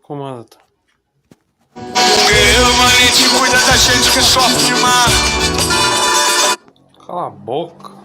Comanda. O guerreiro valente cuida da gente que sofre de mar. Cala a boca.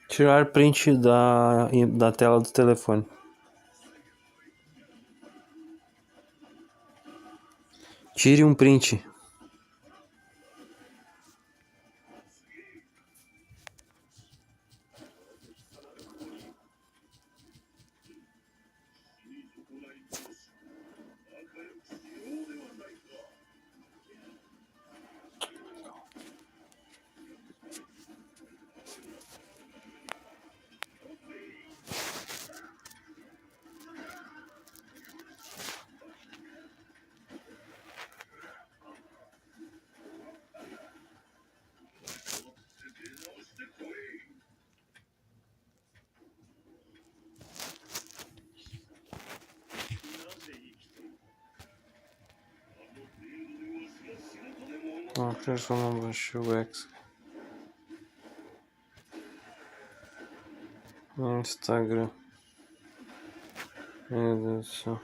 Tirar print da tela do telefone. Tire um print. Ah, por isso eu não baixei o X. No Instagram. Meu Deus do céu.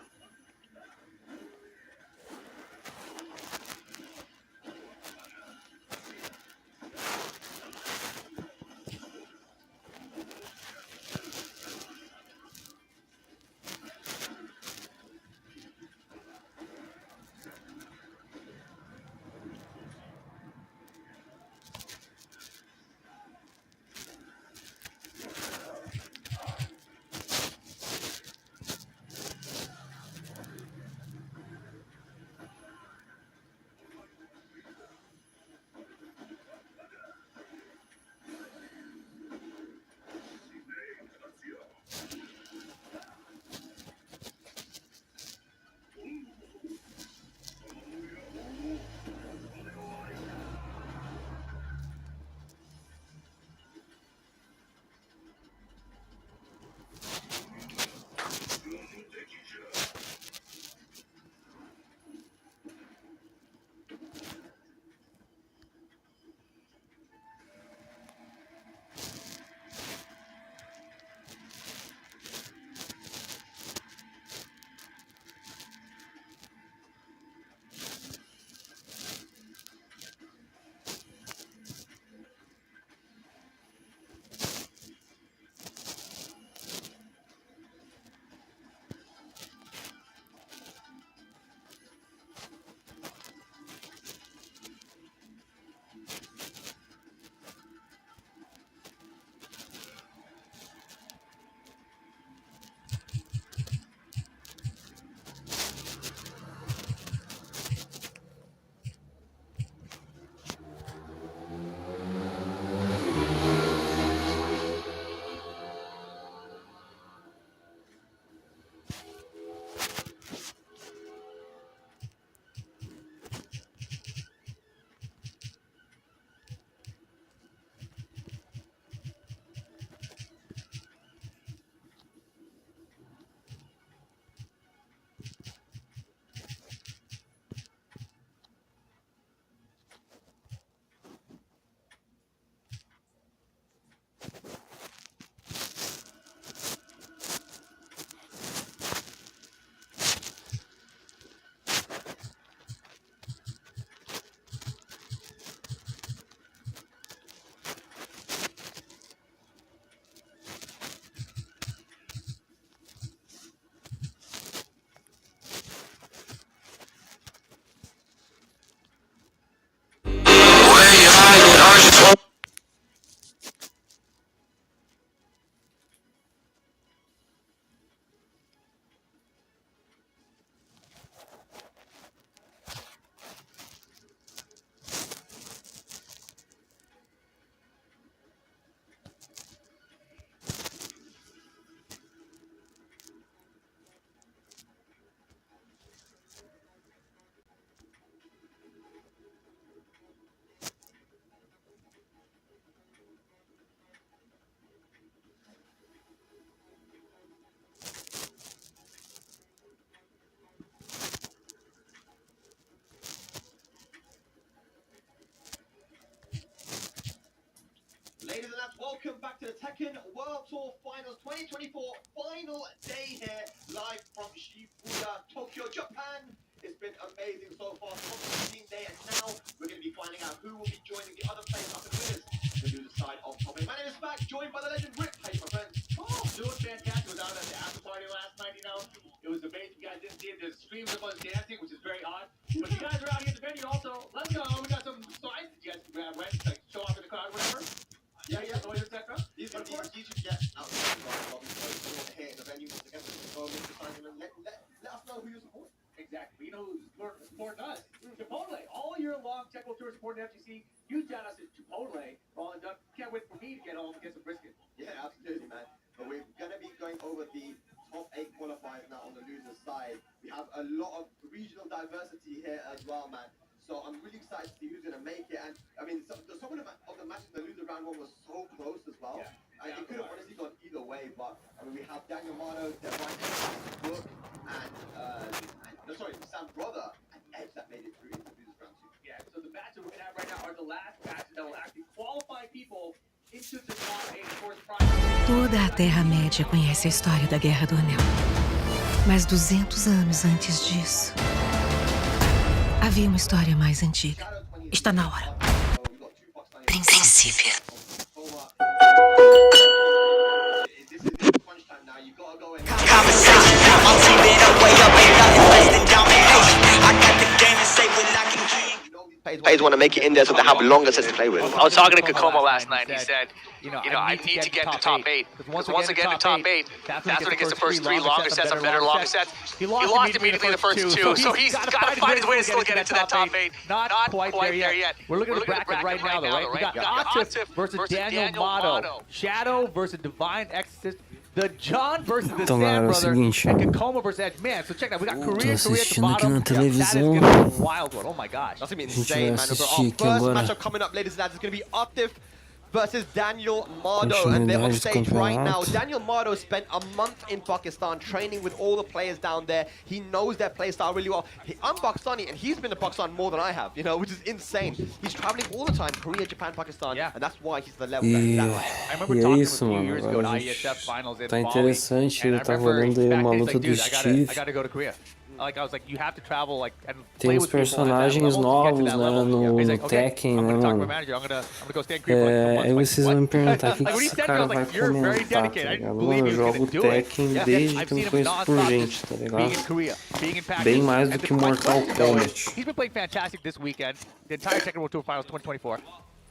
welcome back to the Tekken World Tour Finals 2024 final day here, live from Shibuya, Tokyo, Japan. It's been amazing so far, top 15 day, and now we're going to be finding out who will be joining the other players up in the winners to do the side of top 8. My name is Max, joined by the legend Rip. Hey, my friend. Oh, doing fantastic. Was out at the after party last night, you know. It was amazing. You guys didn't see it. There's streams of us dancing, which is very odd. But you guys are out here at the venue also. Let's go. We got some signs that you guys can grab, right? Like show off in the crowd, whatever. Yeah, Noise, etc. These should get out of the here at the venue once again. So let us know who you support. Exactly. You know who's supporting us? Chipotle. All year long, Tech World Tour supporting FGC. Huge shout out to Chipotle for all the done. Can't wait for me to get home and get some brisket. Yeah, absolutely, man. But we're going to be going over the top 8 qualifiers now on the loser side. We have a lot of regional diversity here as well, man. So I'm really excited to see who's going to make it. And I mean, some of the matches in the loser round one was so close as well. Yeah. It could have honestly gone either way, but I mean, we have Daniel Mano, Divine, Book, and Sam Brother, and Edge that made it through into the losers round 2. Yeah, so the matches we're going to have right now are the last matches that will actually qualify people into the top 8 course prize. Toda a Terra-média conhece a história da Guerra do Anel. Mas 200 anos antes disso, havia uma história mais antiga. Está na hora. Princípio. Players want to make it in there so they have longer sets to play with. I was talking to Kokomo last night. He said, you know, I need to get to top 8. Because once I get to top 8, that's when he gets the first 3 longer sets and better longer sets. He lost immediately the first 2, so he's got to find his way to still get into that top 8. Not quite there yet. We're looking at the bracket right now, though, right? We got Atif versus Daniel Motto, Shadow versus Divine Exorcist, the John versus the Então, Sam galera, é o Brother, seguinte. and Kokomo versus Edge. Man, so check that. We got Korea at the assistindo aqui bottom. na That is televisão. gonna be a wild one. Oh my gosh. That's going to be A gente vai insane, man. assistir Our aqui first agora. matchup coming up, ladies and lads, is going to be Atif versus Daniel Mardo, Continuidade and they're on do stage right now. campeonato. Daniel Mardo spent a month in Pakistan training with all the players down there. He knows their playstyle really well. I'm Pakistani, and he's been to Pakistan more than I have, you know, which is insane. He's traveling all the time, Korea, Japan, Pakistan, Yeah. and that's why he's the level that he's at right I now. remember E é talking isso, a few mano. years ago at Agora a gente IESF finals in tá Bali, interessante. and I Tá remember rolando aí uma backstage, luta like, do dude, Steve. I gotta go to Korea. Like, I was like, you have to travel, like, and Tem play uns with people at that personagens level to get to novos, that né, level. no He's like, okay, Tekken, I'm né, gonna talk to my mano? manager. I'm gonna go stay in Korea for like Aí a vocês month. vão me perguntar o que Like, when he esse said that, I cara was vai like, you're very comentar, tá dedicated. I ligado? believe Mano, eu he was jogo gonna do it. Tekken Yeah, desde I've que eu seen me him conheço por non-stop gente, tá being in ligado? Korea, being in practice. Bem mais do And que the Mortal question, though, is, Kombat. he's been playing fantastic this weekend, the entire Tekken World Tour Finals 2024.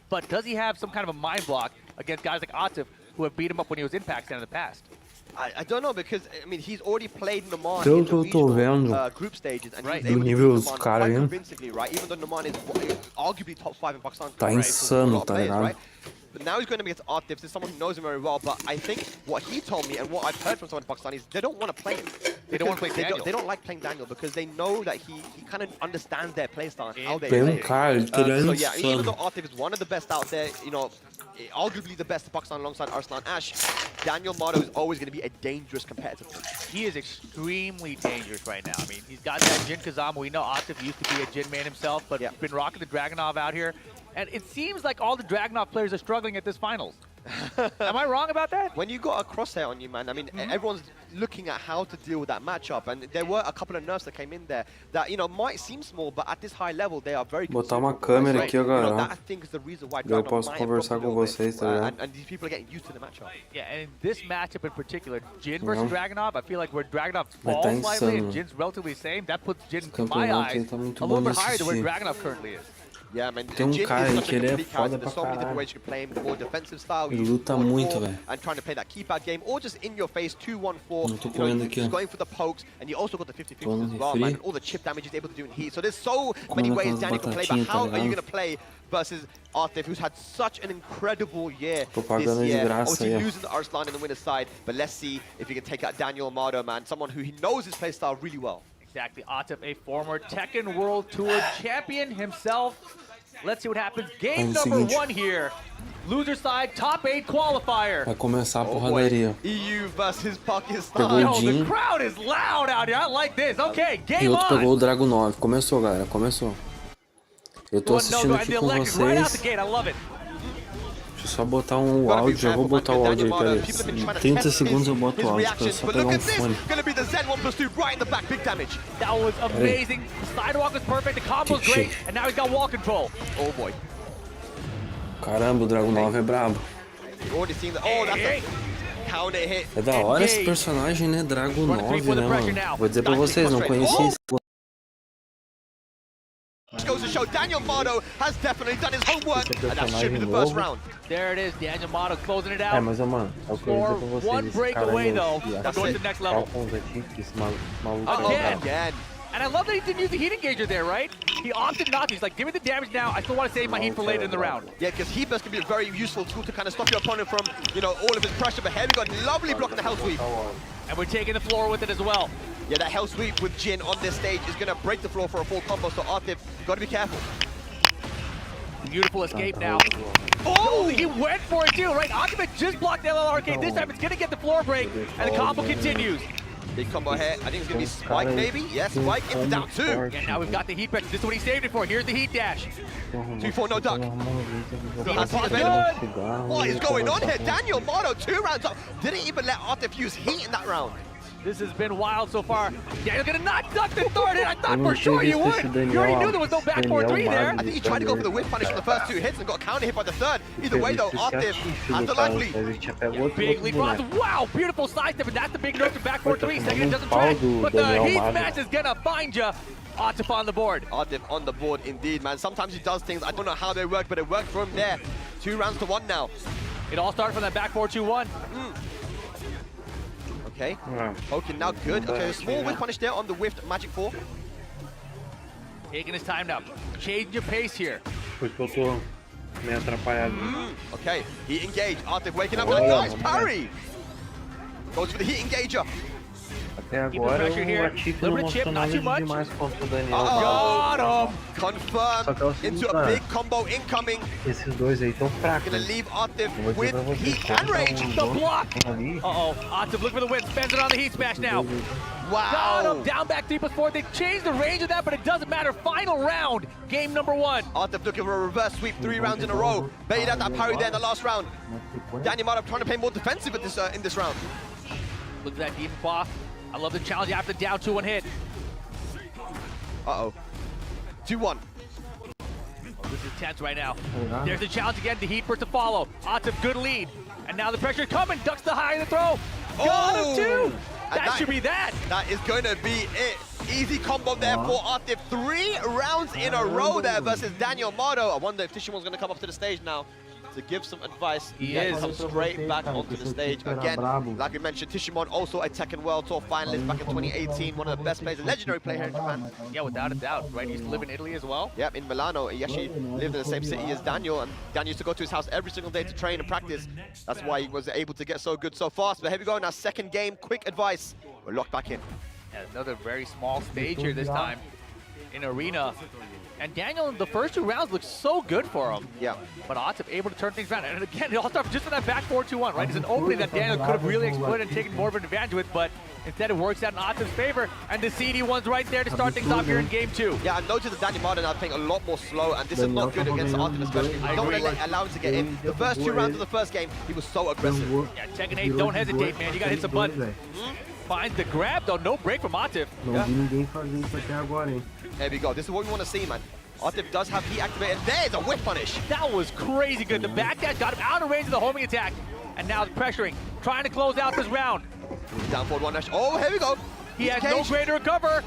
But does he have some kind of a mind block against guys like Atif, who have beat him up when he was in Pakistan in the past? I don't know, because, I mean, he's already played Naman Pelo in que the eu tô regional vendo group stages, and Right. he's able do to nível beat dos Naman caras quite aí, convincingly, right? Even though Naman is arguably top 5 in Pakistan. Tá right? insano, A lot of tá players, ligado? right? But now he's going to be against Atif. This is someone who knows him very well, but I think what he told me and what I've heard from someone in Pakistan is they don't want to play him. They don't wanna play Daniel. They don't like playing Daniel because they know that he kind of understands their playstyle and how they Tem play. cara, ele queria So yeah, even though insano. Atif is one of the best out there, you know, arguably the best in Pakistan alongside Arslan Ash, Daniel Motto is always going to be a dangerous competitor. He is extremely dangerous right now. I mean, he's got that Jin Kazama. We know Atif used to be a Jin man himself, but Yeah. he's been rocking the Dragunov out here. And it seems like all the Dragunov players are struggling at this finals. Am I wrong about that? When you got a crosshair on you, man, I mean, everyone's looking at how to deal with that matchup, and there were a couple of nerfs that came in there that, you know, might seem small, but at this high level, they are very Botar uma considerable. câmera Right? aqui, ó, You know, galera. that, I think, is the reason why Daí eu Dragunov posso might have conversar dropped a com little bit, vocês, tá ligado? and these people are getting used to the matchup. Yeah, and in this matchup in particular, Jin versus Yeah. Dragunov, I feel like where Dragunov Mas tá falls slightly and insano. Jin's relatively the same, that puts Jin, Esse in my campeonato eyes, aí tá muito a bom little de bit higher than where assistir. Dragunov currently is. Yeah, man. Tem Jin cara is aí such que a ele é complete character. foda There's pra so many different caralho. ways you can play him. The more defensive style, Ele you luta forward muito, four velho. and trying to play that keep-out game, or just in your face 2-1-4. Não tô You know, comendo aqui, just ó. going for the pokes, and you also got the 50-50 Tô no as well, refri. man. And all the chip damage he's able to do in heat. So there's so many Comendo ways aquelas Danny can play, but batatinhas, tá how are you ligado? going to play versus Atif, who's had such an incredible year Tô this pagando de year? graça Obviously aí, ó. losing to Arslan in the winner's side, but let's see if he can take out Daniel Amado, man. Someone who he knows his playstyle really well. Exactly, Atif, a former Tekken World Tour champion himself. Let's see what happens. Game Aí, number seguinte. 1 here. Loser side, top 8 qualifier. Vai começar a Oh boy. porradaria. EU versus Pakistan. Pegou o Yo, the Jin. crowd is loud out here. I like this. Okay, E game outro pegou on. o Dragunov. Começou, galera. Começou. Eu tô No, assistindo and aqui the com electric right out the vocês. gate. I love it. Deixa eu só botar um áudio. Eu vou botar o áudio aí, peraí. Em 30 segundos eu boto o áudio, pra só pegar um fone. That was amazing. The sidewalk was perfect. The combo's great. And now he's got wall control. Oh boy. Caramba, o Dragon 9 é brabo. É da hora esse personagem, né? Dragon 9, né, mano? Vou dizer pra vocês, não conheci esse. Goes to show Daniel Mardo has definitely done his homework, and that should be the first round. There it is, Daniel Mardo closing it out. É, mas, mano, é o que eu ia dizer pra vocês. One breakaway, though. That's going to the next level. Again. And I love that he didn't use the heat engager there, right? He opted not to. He's like, give me the damage now. I still want to save my heat for later in the round. Yeah, because heat burst can be a very useful tool to kind of stop your opponent from, you know, all of his pressure. But here we got lovely block on the hell sweep. And we're taking the floor with it as well. Yeah, that hell sweep with Jin on this stage is going to break the floor for a full combo. So Artif, got to be careful. Beautiful escape now. Oh, he went for it too, right? Artif just blocked LLRK. This time it's going to get the floor break, and the combo continues. Big combo here. I think it's going to be Spike, maybe. Yeah, Spike into down two. And now we've got the heat pressure. This is what he saved it for. Here's the heat dash. 2-4, no duck. What is going on here? Daniel Mardo, 2 rounds up. Didn't even let Artif use heat in that round. This has been wild so far. Daniel's gonna not duck the third hit. I thought for sure you would. You already knew there was no back 4-3 there. I think he tried to go for the whip punish on the first 2 hits and got counter hit by the third. Either way though, Artif has the life lead. Big lead. Wow, beautiful sidestep, and that's the big nerf to back 4-3. Second it doesn't track, but the heat smash is gonna find you. Artif on the board. Artif on the board indeed, man. Sometimes he does things, I don't know how they work, but it worked for him there. 2 rounds to 1 now. It all started from that back 4-2-1. Okay, okay, now good. Okay, a small whiff punish there on the whiffed Magic 4. Taking his time now. Change your pace here. Okay, heat engage. Artif waking up with a nice parry. Goes for the heat engager. Até agora o Ativo não mostrou nada demais contra o Daniel. Got him! Confirmed into a big combo incoming. Esses dois aí tão fracos. Gonna leave Artif with heat and rage. The block! Uh-oh, Artif looking for the win. Spends it on the heat smash now. Wow! Got him! Down back 3+4. They changed the range of that, but it doesn't matter. Final round, game number 1. Artif looking for a reverse sweep 3 rounds in a row. Baited out that parry there in the last round. Daniel Mardo trying to play more defensive at this, in this round. Look at that deep claw. I love the challenge after the down 2-1 hit. Uh-oh. 2-1. This is tense right now. There's the challenge again, the heat burst to follow. Artif, good lead. And now the pressure coming, ducks the high in the throw. Got him too! That should be that. That is going to be it. Easy combo there for Artif. 3 rounds in a row there versus Daniel Mardo. I wonder if Tishimon's going to come up to the stage now to give some advice. He is. Come straight back onto the stage again. Like we mentioned, Tishimon also a Tekken World Tour finalist back in 2018. One of the best players, a legendary player here in Japan. Yeah, without a doubt, right? He used to live in Italy as well. Yep, in Milano. He actually lived in the same city as Daniel, and Daniel used to go to his house every single day to train and practice. That's why he was able to get so good so fast. But here we go now, second game, quick advice. We're locked back in. Yeah, another very small stage here this time in Arena. And Daniel, in the first 2 rounds, looks so good for him. Yeah. But Artif able to turn things around. And again, it all started just from that back 4-2-1, right? It's an opening that Daniel could have really exploited and taken more of an advantage with, but instead it works out in Artif's favor. And the CD1's right there to start things off here in game 2. Yeah, I noticed that Daniel Mardo now playing a lot more slow, and this is not good against Artif especially. You don't want to allow him to get in. The first 2 rounds of the first game, he was so aggressive. Yeah, Tekken 8, don't hesitate, man. You gotta hit some buttons. Finds the grab, though. No break from Artif. There we go. This is what we want to see, man. Artif does have heat activated. There's a whip punish. That was crazy good. The back dash got him out of range of the homing attack. And now pressuring, trying to close out this round. Down forward 1 dash. Oh, here we go. He has no way to recover.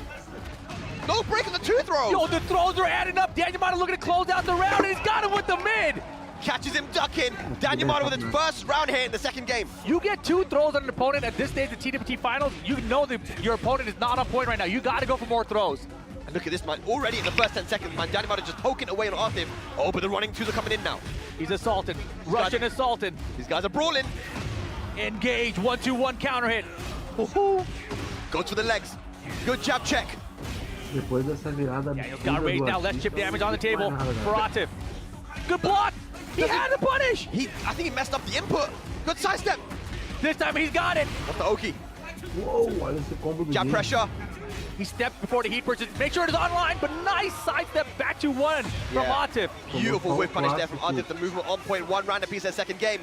No break on the 2 throws. Yo, the throws are adding up. Daniel Mardo looking to close out the round, and he's got him with the mid. Catches him ducking. Daniel Mardo with his first round here in the second game. You get 2 throws on an opponent at this stage of the TWT finals, you know that your opponent is not on point right now. You got to go for more throws. And look at this, man. Already in the first 10 seconds, man. Daniel Mardo just poking away on Artif. Oh, but the running 2s are coming in now. He's assaulted. Russian assaulted. These guys are brawling. Engage. 1-2-1 counter hit. Goes for the legs. Good jab check. Daniel's got raised now. Less chip damage on the table for Artif. Good block. He had the punish. I think he messed up the input. Good sidestep. This time he's got it. What's the Oki? Uou, olha esse combo do Jab Jin. pressure. He stepped before the heat burst. Make sure it is online, but nice sidestep back to one from Atif. Beautiful whip punish there from Atif. The movement on point, one round apiece their second game.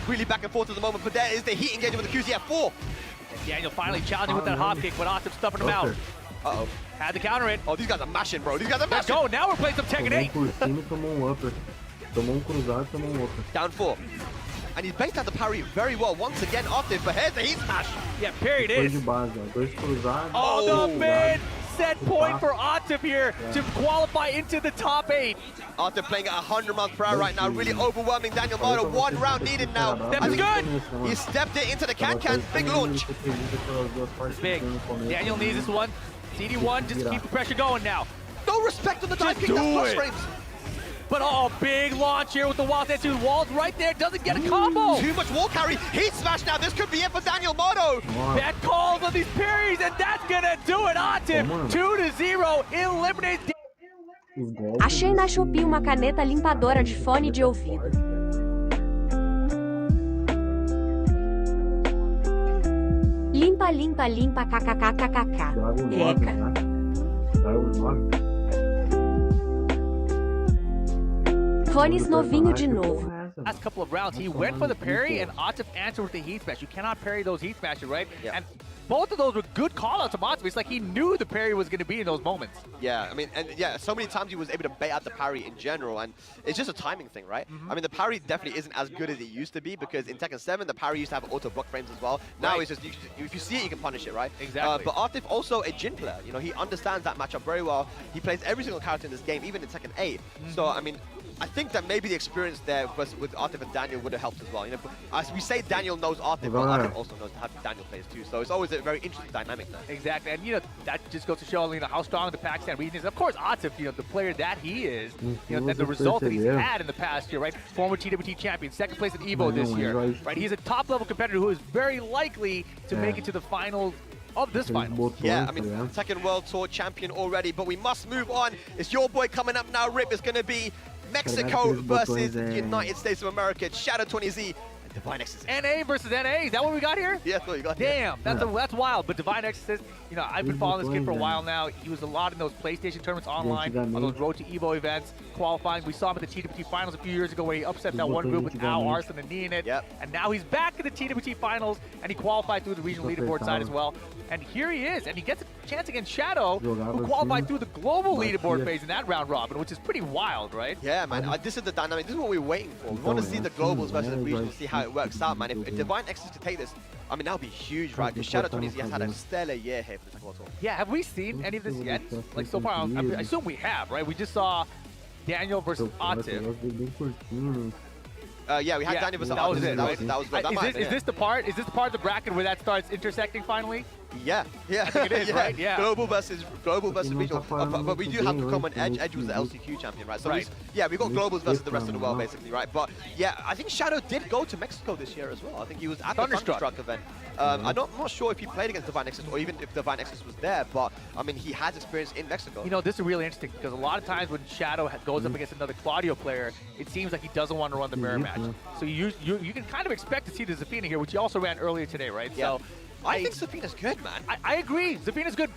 Really back and forth at the moment, but there is the heat engagement with the QZF4. Daniel finally challenging with that hop kick, but Atif stuffing him out. Uh-oh. Had to counter it. Oh, these guys are mashing, bro. These guys are Let's mashing. go. Now we're playing some Tekken 8. Por cima e tomou upper. Tomou cruzado, tomou upper. Down 4. And he's baked out the parry very well once again, Atif, but here's the heat smash. Yeah, parried Dois is. de base, ó. Dois cruzados. Oh, the mid set point for Atif here to qualify into the top 8. Atif playing at 100 miles per hour right now, really overwhelming Daniel Mado. One round needed now. That's good. He stepped it into the can-can. Big launch. Big. Daniel needs this one. CD1, just keep the pressure going now. No respect on the dive kick. do That's plus it. frames. But oh, big launch here with the wild tattoo. Walls right there, doesn't get a combo. Too much wall carry. Heat smash now. This could be it for Daniel Mado. Bad calls on these parries, and that's gonna do it. Atif, 2-0, eliminates. Achei na Shopee uma caneta limpadora de fone de ouvido. Limpa, limpa, limpa, kkkkkkk. Eca. Fones novinho de novo. Last couple of rounds, he went for the parry, and Atif answered with the heat smash. You cannot parry those heat smashes, right? Yeah. And both of those were good call-outs from Atif. It's like he knew the parry was going to be in those moments. Yeah, I mean, and yeah, so many times he was able to bait out the parry in general, and it's just a timing thing, right? I mean, the parry definitely isn't as good as it used to be, because in Tekken 7, the parry used to have auto block frames as well. Now it's just, if you see it, you can punish it, right? Exactly. But Atif also a Jin player. You know, he understands that matchup very well. He plays every single character in this game, even in Tekken 8. So, I mean, I think that maybe the experience there with Atif and Daniel would have helped as well. You know, as we say, Daniel knows Atif, but Atif also knows how Daniel plays too. So it's always a very interesting dynamic there. Exactly, and you know that just goes to show how strong the Pakistan region is. Of course, Atif, the player that he is, and the result that he's had in the past year, right? Former TWT champion, second place at EVO this year, right? He's a top-level competitor who is very likely to make it to the finals of this final. Yeah, I mean, Tekken World Tour champion already, but we must move on. It's your boy coming up now, Rip. It's going to be Mexico versus United States of America. Shadow 20Z and Divine Exorcist. NA versus NA, is that what we got here? Yeah, that's what you got. Damn, that's wild. But Divine Exorcist, I've been following this kid for a while now. He was a lot in those PlayStation tournaments online, on those Road to EVO events, qualifying. We saw him at the TWT finals a few years ago where he upset that one group with Al, Arson, and knee in it. Yep. And now he's back in the TWT finals, and he qualified through the regional leaderboard side as well. And here he is, and he gets a chance against Shadow, who qualified through the global leaderboard phase in that round robin, which is pretty wild, right? Yeah, man. This is the dynamic. This is what we're waiting for. We want to see the globals versus the regionals, see how it works out, man. If Divine Exorcist could take this, I mean, that would be huge, right? Because Shadow 20Z has had a stellar year here for the Tekken World Tour. Yeah, have we seen any of this yet? Like, so far, I assume we have, right? We just saw Daniel versus Atif. Yeah, we had Daniel versus that was Atif. it, right? Is this the part of the bracket where that starts intersecting finally? Yeah. I think it is, right? Yeah. Global versus regional. But we do have to come on Edge. Edge was the LCQ champion, right? So we got globals versus the rest of the world, basically, right? But yeah, I think Shadow did go to Mexico this year as well. I think he was at the Thunderstruck event. I'm not sure if he played against Divine Exorcist or even if Divine Exorcist was there, but I mean, he has experience in Mexico. This is really interesting because a lot of times when Shadow goes up against another Claudio player, it seems like he doesn't want to run the mirror match. So you can kind of expect to see the Zafina here, which he also ran earlier today, right? Yeah. So I think Zafina's good, man. I agree. Zafina's good.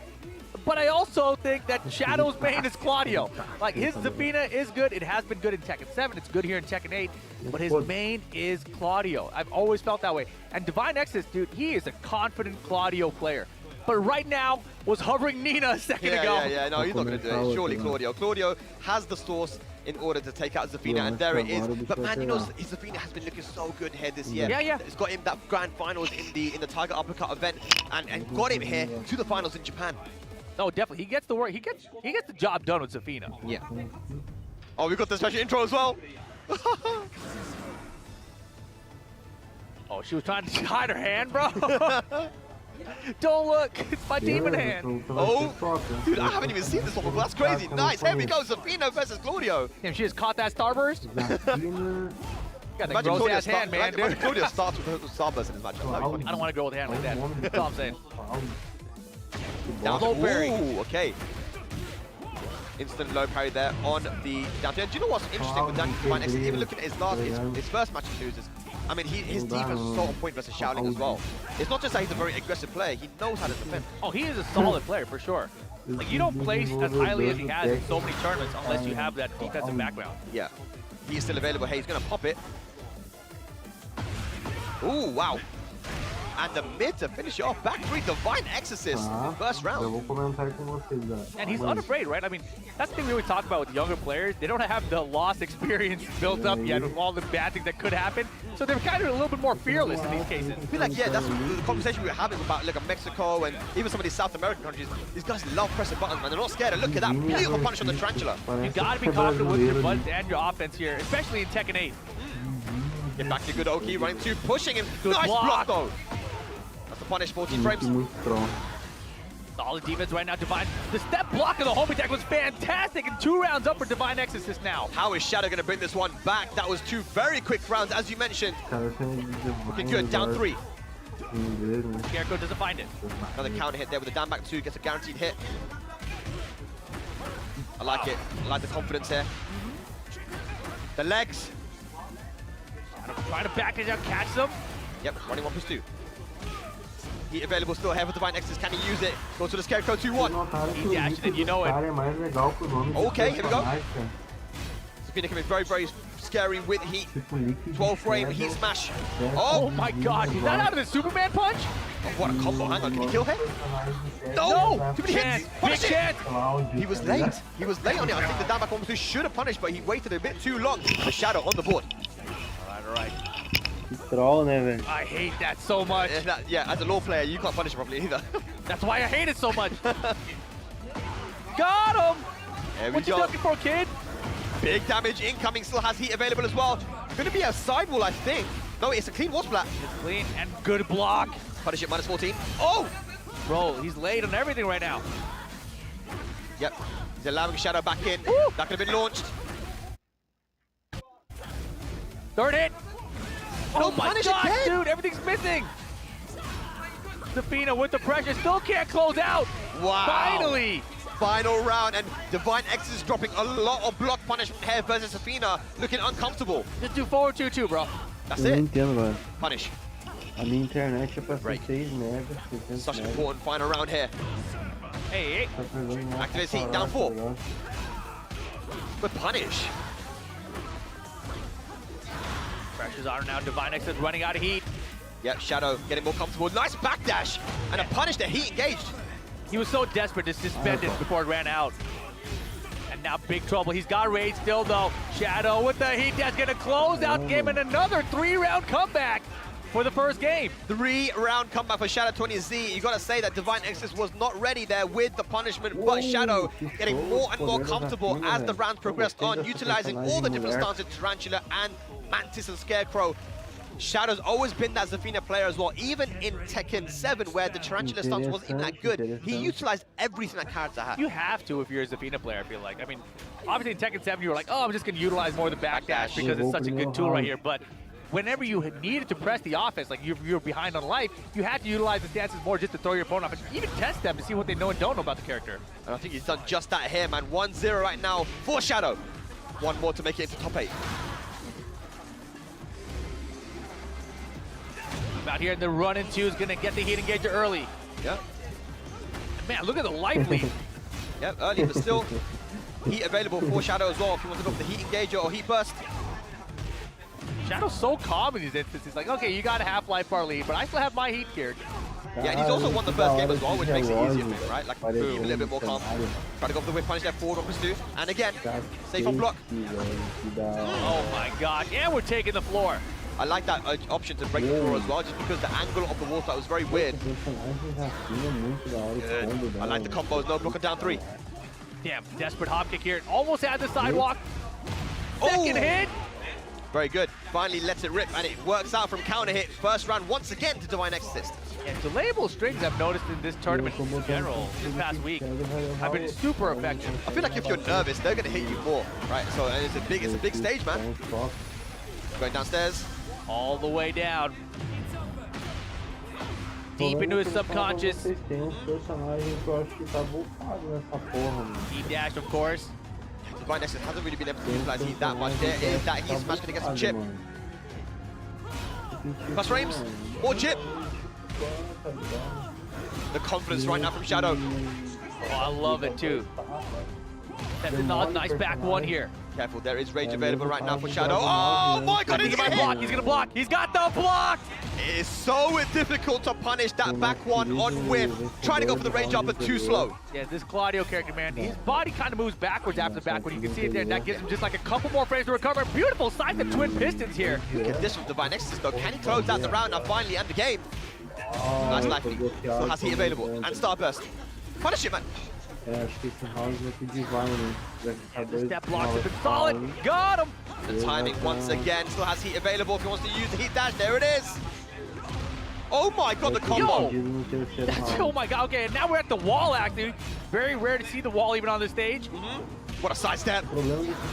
But I also think that Shadow's main is Claudio. Like, his Zafina is good. It has been good in Tekken 7. It's good here in Tekken 8. But his main is Claudio. I've always felt that way. And Divine Exorcist, dude, he is a confident Claudio player. But right now was hovering Nina a second ago. Yeah, no, he's not going to do it. Surely Claudio. Claudio has the source in order to take out Zafina, and there it is. But man, his Zafina has been looking so good here this year. Yeah. It's got him that grand finals in the Tiger Uppercut event, and got him here to the finals in Japan. No, definitely. He gets the work. He gets the job done with Zafina. Yeah. Oh, we got the special intro as well. Oh, she was trying to hide her hand, bro. Don't look. It's my demon hand. Oh, dude, I haven't even seen this one before. That's crazy. Nice. Here we go. Zafina versus Claudio. Damn, she just caught that starburst. Got that gross ass hand, man. Imagine Claudio starts with her starburst in his matchup. I don't want to go with a hand like that. That's all I'm saying. Down low parry. Ooh, okay. Instant low parry there on the down tier. Do you know what's interesting with Divine Exorcist? Even looking at his first match he loses, I mean, his defense is so on point versus Shaolin as well. It's not just that he's a very aggressive player, he knows how to defend. Oh, he is a solid player for sure. Like, you don't place as highly as he has in so many tournaments unless you have that defensive background. Yeah, he's still available. Hey, he's gonna pop it. Ooh, wow. And the mid to finish it off. Back three, Divine Exorcist, first round. Eu vou comentar com vocês, And he's unafraid, right? I mean, that's the thing we always talk about with younger players. They don't have the lost experience built up yet with all the bad things that could happen. So they're kind of a little bit more fearless in these cases. I feel like, yeah, that's the conversation we were having about like Mexico and even some of these South American countries. These guys love pressing buttons, man. They're not scared. And look at that beautiful punish on the Tarantula. You gotta be confident with your buttons and your offense here, especially in Tekken 8. Get back to good Oki, running to pushing him. Good Nice block. block though. That's the punish, 14 frames. Muito strong. Solid defense right now, Divine. The step block of the home attack was fantastic, and 2 rounds up for Divine Exorcist now. How is Shadow going to bring this one back? That was 2 very quick rounds, as you mentioned. Looking good, down 3. Scarecrow doesn't find it. Another counter hit there with the down back 2, gets a guaranteed hit. I like it. I like the confidence here. The legs. Trying to back it out, catch them. Yep, running 1+2. Heat available still here for Divine Exorcist. Can he use it? Go to the Scarecrow 2-1. He dashed it, you know it. Okay, here we go. Zafina can be very, very scary with Heat. 12 frame, Heat smash. Oh my god, is that out of the Superman punch? Oh, what a combo. Hang on, can he kill him? No! Too many hits. Big chance! He was late. He was late on it. I think the down back 1+2 should have punished, but he waited a bit too long. The Shadow on the board. All right. Troll, né, velho? I hate that so much. Yeah, as a law player, you can't punish him properly either. That's why I hate it so much. Got him! There we What you go. looking for, kid? Big damage incoming, still has Heat available as well. Gonna be a sidewall, I think. No, it's a clean wall splat. It's clean and good block. Punish it, -14. Oh! Bro, he's late on everything right now. Yep, he's allowing Shadow back in. Woo! That could have been launched. Third hit. No, Oh my punish god, again. dude, everything's missing. Zafina with the pressure, still can't close out. Wow. Finally. Final round, and Divine X is dropping a lot of block punishment here versus Zafina, looking uncomfortable. Just do forward 2-2, bro. That's Eu não it. entendo, mano. Punish. A minha internet é pra ser Break. 6 megas, 600 Such an megas. important final round here. Hey, Tá pegando uma Activates Heat, parada, down 4. tá ligado? But punish. Pressure's on now. Divine X is running out of heat. Yep, Shadow getting more comfortable. Nice backdash. And a punish that Heat engaged. He was so desperate to suspend it before it ran out. And now big trouble. He's got rage still though. Shadow with the heat that's gonna close out the game and another 3-round comeback for the first game. 3-round comeback for Shadow 20Z. You gotta say that Divine Exorcist was not ready there with the punishment, but Shadow getting more and more comfortable as the rounds progressed on, utilizing all the different stances, Tarantula and Mantis and Scarecrow. Shadow's always been that Zafina player as well, even in Tekken 7 where the Tarantula stance wasn't even that good. He utilized everything that character had. You have to if you're a Zafina player, I feel like. I mean, obviously in Tekken 7 you were like, oh, I'm just gonna utilize more of the backdash because it's such a good tool right here, but whenever you needed to press the offense, like you're behind on life, you had to utilize the stances more just to throw your opponent off and even test them to see what they know and don't know about the character. And I think he's done just that here, man. 1-0 right now for Shadow. One more to make it into top 8. Out here in the run and 2 is gonna get the heat engager early. Yeah. Man, look at the life lead. Yep, early, but still Heat available for Shadow as well if you want to go for the Heat engager or Heat burst. Shadow's so calm in these instances. Like, okay, you got a half-life bar lead, but I still have my heat geared. Yeah, and he's also won the first game as well, which makes it easier for him, right? Like, a little bit more calm. Try to go for the whip punish there, forward 1+2. And again, safe on block. Oh my god, and we're taking the floor. I like that option to break the floor as well, just because the angle of the wall splat was very weird. Good. I like the combos, no blocker down 3. Damn, desperate hop kick here. Almost had the sidewalk. Second hit. Very good. Finally lets it rip, and it works out from counter hit. First round once again to Divine Exorcist. And delayable strings I've noticed in this tournament in general this past week have been super effective. I feel like if you're nervous, they're going to hit you more, right? So and it's a big stage, man. Going downstairs. All the way down. Deep into his subconscious. He dashed, of course. Divine Exorcist hasn't really been able to utilize Heat that much. There is that Heat smash going to get some chip. Plus frames, more chip. The confidence right now from Shadow. Oh, I love it too. That's a nice back one here. Careful, there is rage available right now for Shadow. Oh my god, He's gonna block, he's gonna block. He's got the block! It is so difficult to punish that back one on whiff. Trying to go for the rage up, but too slow. Yeah, this Claudio character, man, his body kind of moves backwards after the back one. You can see it there, and that gives him just like a couple more frames to recover. Beautiful sight, the twin pistons here. Look at this from Divine Nexus though. Can he close out the round now finally and the game? Nice likely. Still has heat available. And Starburst. Punish it, man. Acho que esse round vai pro Divine, né? Vai ficar The dois step blocks have been rounds. solid. Got him! The timing once again. Still has heat available if he wants to use the heat dash. There it is. Oh my god, the combo. Perdido no terceiro round. Oh my god, okay, and now we're at the wall actually. Very rare to see the wall even on the stage. What a sidestep.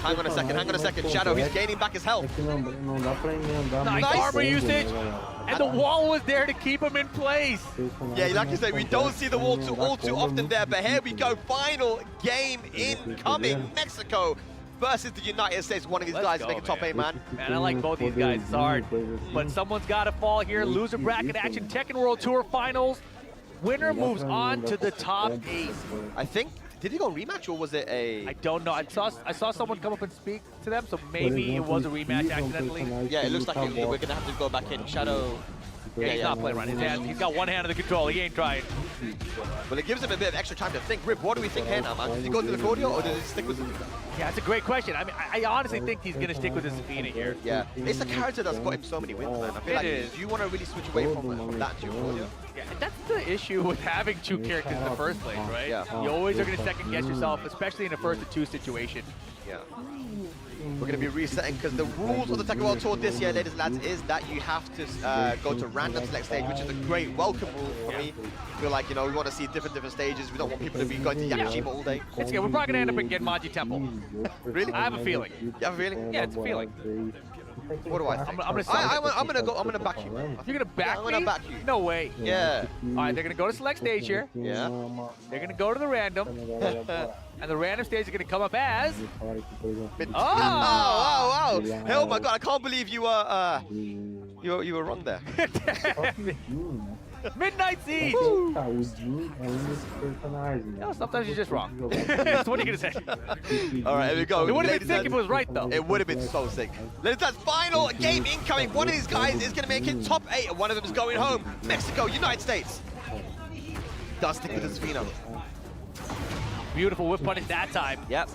Hang on a second. Shadow, he's gaining back his health. É que não dá pra emendar Nice muito armor combo, né, usage. galera? And the wall was there to keep him in place. Yeah, like you say, we don't see the wall all too often there, but here we go. Final game incoming. Mexico versus the United States. One of these guys go, making top 8, man. Man, I like both these guys. It's hard. But someone's got to fall here. Loser bracket action. Tekken World Tour Finals. Winner moves on to the top 8. I think, did he go rematch or was it a... I don't know. I saw someone come up and speak to them, so maybe it was a rematch accidentally. Yeah, it looks like we're going to have to go back in. Shadow... Yeah, he's not playing right. He's got one hand on the control. He ain't trying. Well, it gives him a bit of extra time to think. Rip, what do we think here now, man? Does he go to the Claudio or does he stick with the... Yeah, that's a great question. I mean, I honestly think he's going to stick with his Zafina here. Yeah, it's the character that's got him so many wins, man. I feel like, do you want to really switch away from that to your Claudio? Yeah, and that's the issue with having two characters in the first place, right? Yeah. You always are going to second guess yourself, especially in a first to two situation. Yeah. We're going to be resetting because the rules of the Tekken World Tour this year, ladies and lads, is that you have to go to random select stage, which is a great welcome rule for me. I feel like, you know, we want to see different stages. We don't want people to be going to Yamashima all day. It's good. We're probably going to end up in Genmaji Temple. Really? I have a feeling. You have a feeling? Yeah, it's a feeling. What do I think? I'm gonna back you. You're gonna back I'm me? gonna back you. No way. Yeah. All right, they're gonna go to select stage here. Yeah. They're gonna go to the random, and the random stage is gonna come up as. Oh, wow. Oh my god, I can't believe you were you were wrong there. Midnight Siege! Tá, o Jin é desses personagens. No, sometimes you're just wrong. That's what are you gonna say? Alright, here we go. It would have been sick if it was right though. It would have been so sick. Ladies and gentlemen, final game incoming. One of these guys is going to make it top 8, and one of them is going home. Mexico, United States. Does stick with his Zafina. Beautiful whip punish that time. Yep.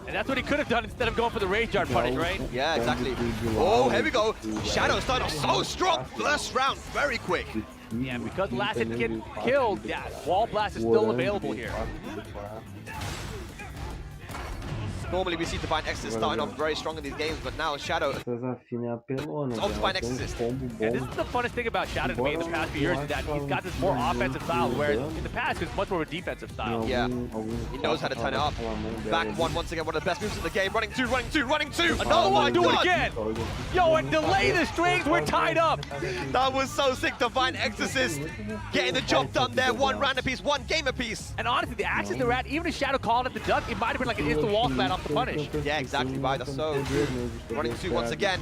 And that's what he could have done instead of going for the rage guard punish, right? Yeah, exactly. Oh, here we go. Shadow started off so strong. First round, very quick. Yeah, because last hit get killed, yeah, wall blast is still available here. Normally we see Divine Exorcist starting off very strong in these games, but now Shadow... Essa Zafina é apelona. It's Divine Exorcist. And this is the funnest thing about Shadow to me in the past few years, is that he's got this more offensive style, whereas in the past it's much more of a defensive style. Yeah, he knows how to turn it up. Back one, once again, one of the best moves in the game. Running two. Another one, do it again! Yo, and delay the strings, we're tied up! That was so sick. Divine Exorcist getting the job done there. One round apiece, one game apiece. And honestly, the actions they're at, even if Shadow called it the duck, it might have been like an instant wall smash off the punish. Yeah, exactly right. That's so good. Running two once again.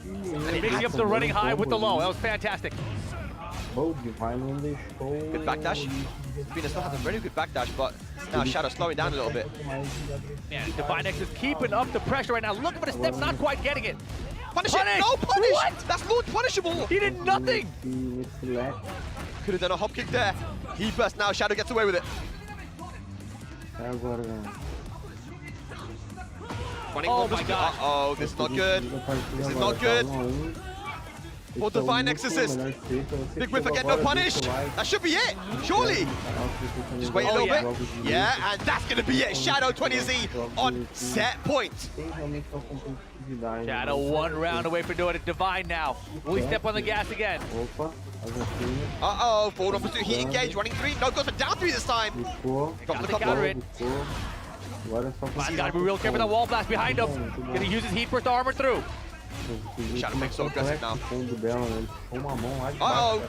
And he mixing up the running high with the low. That was fantastic. Good backdash. Zafina still has a very good backdash, but now Shadow slowing down a little bit. Man, Divine X is keeping up the pressure right now. Looking for the step, not quite getting it. Punish it! No punish! What? That's not punishable! He did nothing! Could have done a hop kick there. He burst now. Shadow gets away with it. Oh my god. Uh-oh, this is not good. This is not good. For Divine Exorcist. Big whiff again, no punish. That should be it, surely. Just wait a little bit. Yeah, and that's going to be it. Shadow 20Z on set point. Shadow 1 round away from doing it. Divine now. Will he step on the gas again? Uh-oh, forward on pursuit, heat engage, running 3. No, goes for down 3 this time. Drops the couple. He's got to be real careful with that wall blast behind him. Gonna use his heat burst to armor through. Shadow makes so aggressive now. Uh-oh.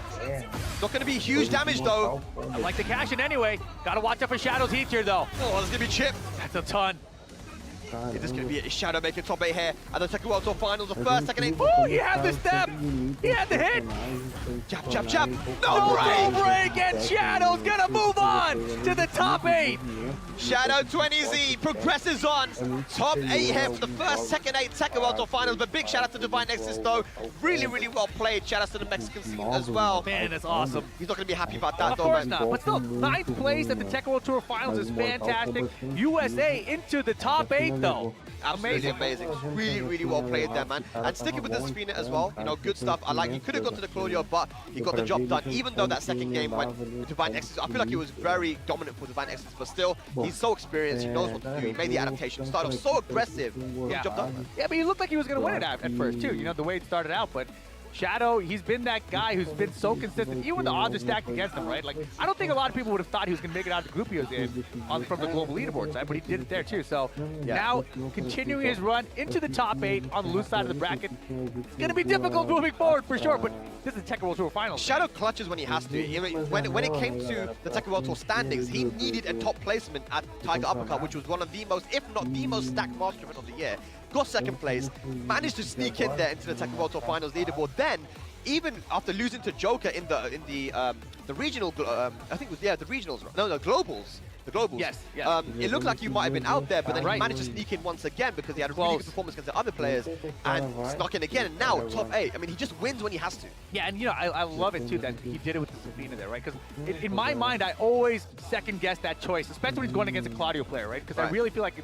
Not gonna be huge damage though. I like the cash in anyway. Gotta watch out for Shadow's heat here though. Oh, there's gonna be chip. That's a ton. Is this going to be a Shadow making top 8 here at the Tekken World Tour Finals? The first, second 8. Oh, he had the step! He had the hit! Jab, jab, jab. No break! And Shadow's gonna move on to the top 8! Shadow 20Z progresses on. Top 8 here for the first, second 8 Tekken World Tour Finals. But big shout out to Divine Nexus though. Really, really well played. Shout out to the Mexican scene as well. Man, that's awesome. He's not going to be happy about that Of though, course man. not, but still, 9th place at the Tekken World Tour Finals is fantastic. USA into the top 8 though. Absolutely amazing. Really, really well played there, man. And sticking with the Zafina as well, you know, good stuff. I like, he could have gone to the Claudio, but he got the job done, even though that second game went with Divine Nexus. I feel like he was very dominant for Divine Nexus, but still, he's so experienced, he knows what to do, he made the adaptation, started off so aggressive. Yeah. Job done, man. Yeah, but he looked like he was going to win it at first too, you know, the way it started out, but Shadow, he's been that guy who's been so consistent, even when the odds are stacked against him, right? Like, I don't think a lot of people would have thought he was going to make it out of the group he was in from the global leaderboard side, but he did it there too. So now, continuing his run into the top 8 on the loose side of the bracket, it's going to be difficult moving forward for sure, but this is the Tekken World Tour Finals. Shadow clutches when he has to. When it came to the Tekken World Tour standings, he needed a top placement at Tiger Uppercut, which was one of the most, if not the most stacked Master event of the year. Got second place, managed to sneak in there into the Tekken World Tour Finals leaderboard. Then, even after losing to Joker in the regional, I think it was the regionals. No, globals. The globals. Yes. It looked like you might have been out there, but then he managed to sneak in once again because he had a really good performance against the other players and snuck in again. And now top 8. I mean, he just wins when he has to. Yeah, and you know, I love it too that he did it with the Zafina there, right? Because in my mind, I always second guess that choice, especially when he's going against a Claudio player, right? Because I really feel like,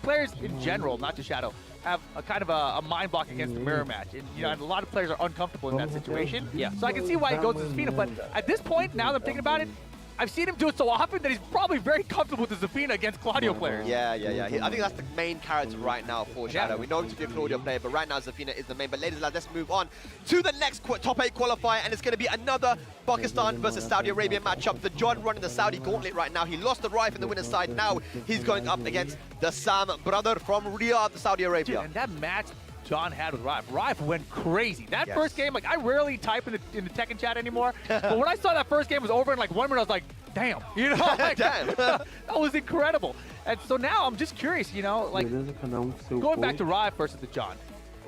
players in general, not just Shadow, have a kind of a mind block against the mirror match. And, you know, and a lot of players are uncomfortable in that situation. Yeah. So I can see why he goes to Zafina, but at this point, now that I'm thinking about it, I've seen him do it so often that he's probably very comfortable with the Zafina against Claudio players. Yeah. I think that's the main character right now for Shadow. We know him to be a Claudio player, but right now Zafina is the main. But ladies and lads, let's move on to the next top 8 qualifier, and it's going to be another Pakistan versus Saudi Arabia matchup. The John running the Saudi gauntlet right now. He lost the Rife in the winner's side. Now he's going up against the Sam brother from Riyadh, Saudi Arabia. Dude, and that match John had with Rife. Rife went crazy. That first game, like, I rarely type in the Tekken chat anymore, but when I saw that first game was over in like 1 minute, I was like, damn, you know, like, damn. That was incredible. And so now I'm just curious, you know, like, going back to Rife versus the John.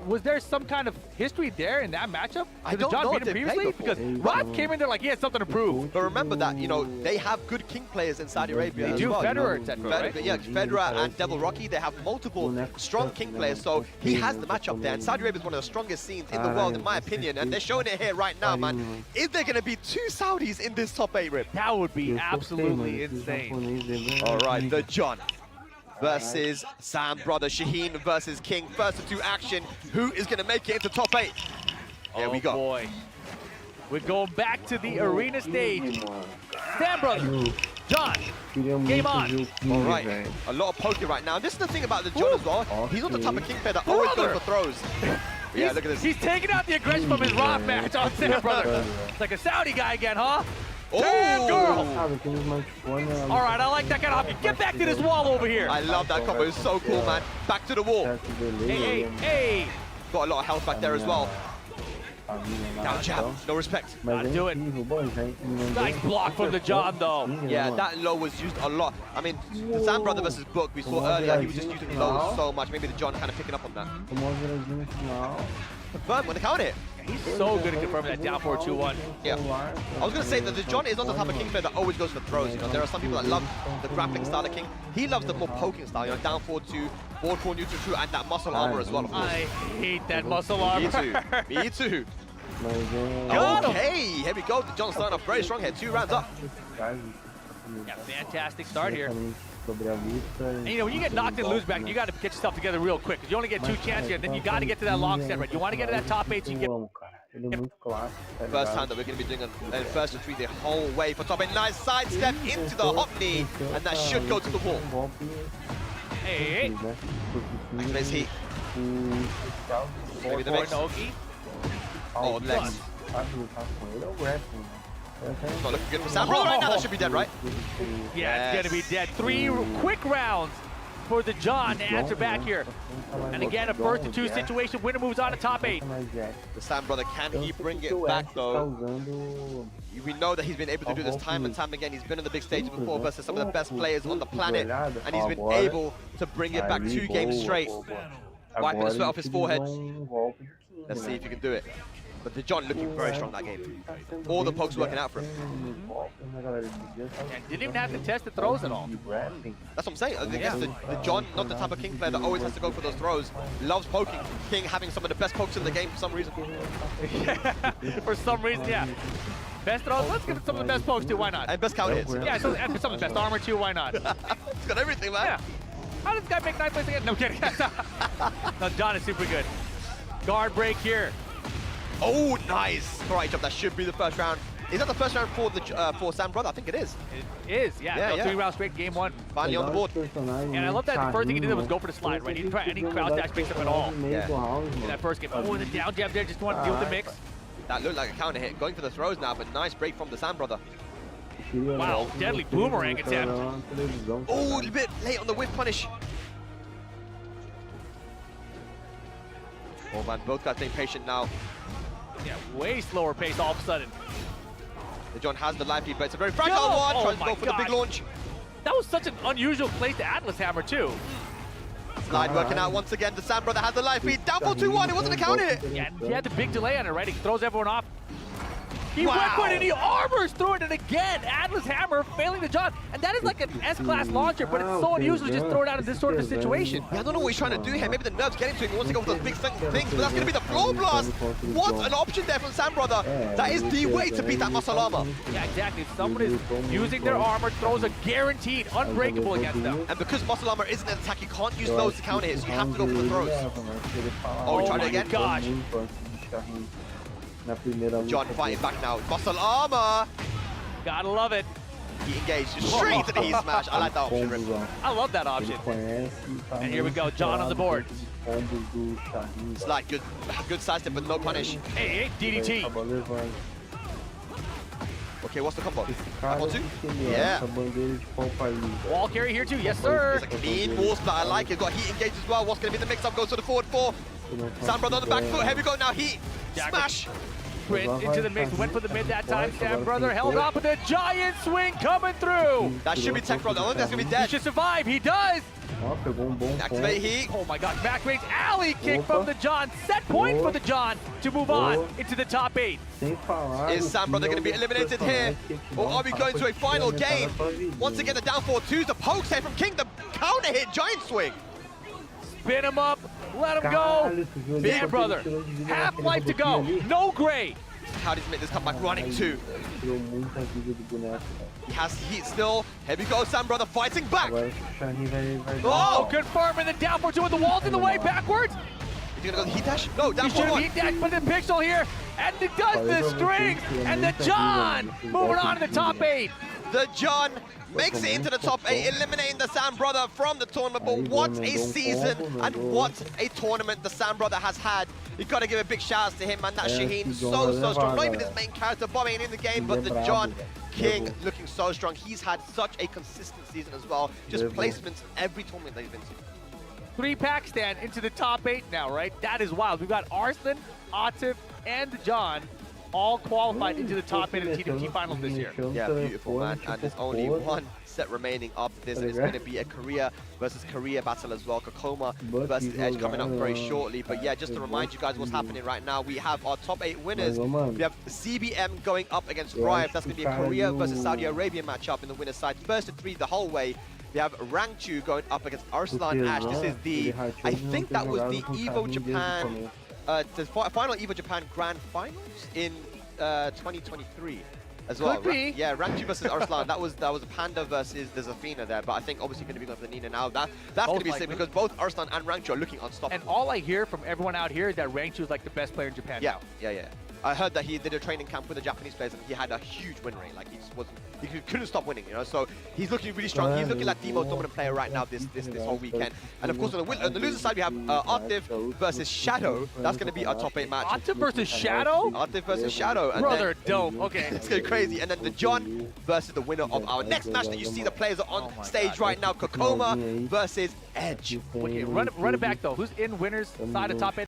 Was there some kind of history there in that matchup? I don't know if they previously? Because Rife came in there like he had something to prove. But remember that, you know, they have good king players in Saudi Arabia. They do, well, Federer, etc., right? Yeah, Federer and Devil Rocky, they have multiple strong king players, so he has the matchup there. And Saudi Arabia is one of the strongest scenes in the world, in my opinion, and they're showing it here right now, man. Is there going to be 2 Saudis in this top 8 rip? That would be absolutely insane. All right, the John versus Sam brother, Shaheen versus King. First of 2 action. Who is going to make it into top 8? Here we go. Oh boy. We're going back to the arena stage. Sam brother, John, game on. All right, a lot of poking right now. This is the thing about the John as well. He's not the type of king player that always goes for throws. Yeah, look at this. He's taking out the aggression from his rock match on Sam brother. It's like a Saudi guy again, huh? Damn girl! All right, I like that kind of hockey. Get back to this wall over here. I love that combo. It's so cool, man. Back to the wall. Hey. Got a lot of health back there as well. Down jab. No respect. Gotta do it. Nice block from the John, though. Yeah, that low was used a lot. I mean, the Sam brother versus Book, we saw earlier, he was just using low so much. Maybe the John kind of picking up on that. Confirm when the count hit. He's so good at confirming that down 4-2-1. Yeah. I was going to say that the John is not the type of king player that always goes for throws. You know, there are some people that love the grappling style of King. He loves the more poking style, you know, down 4-2, forward 4 neutral 2, and that muscle armor as well, of course. I hate that muscle armor. Me too. Got him. Okay, here we go. The John starting off very strong here. 2 rounds up. Yeah, fantastic start here. And you know, when you get knocked and lose back, you got to get yourself together real quick. Because you only get 2 chances here, then you got to get to that long set, right? You want to get to that top 8 so you get... First time that we're going to be doing a first to 3 the whole way for top 8. Nice side step into the hop knee, and that should go to the wall. Hey. Nice heat. Maybe the mix. Oh, legs. Not looking good for Sam. Right now, that should be dead, right? Yeah, it's going to be dead. 3 quick rounds for the John to answer back here. And again, a 1st-to-2 situation. Winner moves on to top 8. The Sam brother, can he bring it back though? We know that he's been able to do this time and time again. He's been on the big stage before versus some of the best players on the planet, and he's been able to bring it back 2 games straight. Wiping the sweat off his forehead. Let's see if he can do it. But the John looking very strong that game. All the pokes working out for him. And didn't even have to test the throws at all. That's what I'm saying. I guess the John, not the type of King player that always has to go for those throws. Loves poking. King having some of the best pokes in the game for some reason. For some reason, yeah. Best throws, let's give it some of the best pokes too, why not? And best counter hits. Yeah, so, and some of the best armor too, why not? He's got everything, man. Yeah. How does this guy make 9 plays again? No kidding. No, John is super good. Guard break here. Oh, nice. Karate chop, that should be the first round. Is that the first round for the for Sam brother? I think it is. It is, yeah. 3 rounds straight, game 1. Finally on the board. And I love that the first thing he did was go for the slide, right? He didn't try any crowd dash mix up at all. Yeah. In that first game. Oh, the down jab there, just wanted to deal with the mix. That looked like a counter hit. Going for the throws now, but nice break from the Sam brother. Wow, deadly boomerang attempt. Oh, a bit late on the whip punish. Oh man, both guys staying patient now. Yeah, way slower pace all of a sudden. The John has the life lead, but it's a very fragile one. Tries to go for the big launch. That was such an unusual place to Atlas Hammer too. Slide working out once again. The Sam brother has the life lead. Down for 2-1. It wasn't a counter hit. Yeah, he had the big delay on it, right? He throws everyone off. He went for it and he armors through it, and again, Atlas Hammer failing the John. And that is like an S-class launcher, but it's so unusual to just throw it out in this sort of situation. Yeah, I don't know what he's trying to do here. Maybe the nerves getting to him. He wants to go for those big things, but that's going to be the floor blast. What an option there from Sam brother. That is the way to beat that muscle armor. Yeah, exactly. If someone is using their armor, throws a guaranteed unbreakable against them. And because muscle armor isn't an attack, you can't use those to counter hits. You have to go for the throws. Oh, he tried it again. Gosh. John fighting back now. Muscle armor. Gotta love it. He engaged straight to the heat smash. I like that option, Rip. I love that option. And here we go, John on the board. Slide, good side step, but no punish. Hey, DDT. Okay, what's the combo? Back on 2? Yeah. Wall carry here too, yes sir. It's a clean wall split, I like it. Got heat engaged as well. What's going to be the mix-up? Goes to the forward 4. Sam brother on the back foot. Here we go now. Heat. Smash. Sprint into the mix, went for the mid that time. Sam brother held off with a giant swing coming through. That should be tech brother. I don't think that's going to be dead. He should survive, he does. Activate heat. Oh my god, back range alley kick from the John. Set point for the John to move on into the top 8. Is Sam brother going to be eliminated here? Or are we going to a final game? Once again, the down 4-2. The pokes here from King. The counter hit, giant swing. Spin him up, let him go. Big brother, half life to go, no gray. How does he make this comeback running too? He has heat still. Here we go, Sam brother fighting back. Oh, confirming the down for 2 with the walls in the way backwards. Is he gonna go the heat dash? No, down he should have heat dash, but the pixel here, and it does the strings, and the John moving on to the top 8. The John makes it into the top 8, eliminating the Sam brother from the tournament. But what a season and what a tournament the Sam brother has had. You've got to give a big shout out to him, man. That Shaheen, so strong. Not even his main character, Bobby ain't in the game, but the John King looking so strong. He's had such a consistent season as well. Just placements in every tournament that he's been to. 3-pack stand into the top 8 now, right? That is wild. We've got Arslan, Atif, and the John all qualified into the top 8 of the T2T finals this year. Yeah, beautiful, man. And there's only one set remaining after this, and it's going to be a Korea versus Korea battle as well. Kokoma versus Edge coming up very shortly. But yeah, just to remind you guys what's happening right now, we have our top 8 winners. We have CBM going up against Riot. That's going to be a Korea versus Saudi Arabia matchup in the winner's side. First to 3 the whole way. We have Rangchu going up against Arslan Ash. This is the, I think that was the EVO Japan, the final EVO Japan Grand Finals in 2023 as well. Could be. Yeah, Rangchu versus Arslan. that was a Panda versus the Zafina there, but I think obviously going to be going for the Nina now. That's going to be sick because both Arslan and Rangchu are looking unstoppable. And all I hear from everyone out here is that Rangchu is like the best player in Japan. Yeah, yeah. I heard that he did a training camp with the Japanese players and he had a huge win rate. Like he couldn't stop winning, you know. So he's looking really strong. He's looking like the most dominant player right now this whole weekend. And of course on the loser side we have Artiv versus Shadow. That's going to be our top 8 match. Artiv versus Shadow? Artiv versus Shadow. And brother, dope. Okay. It's going crazy. And then the John versus the winner of our next match that you see the players are on stage right now. Kokoma versus Edge. Okay, run it back though. Who's in winners side of top 8?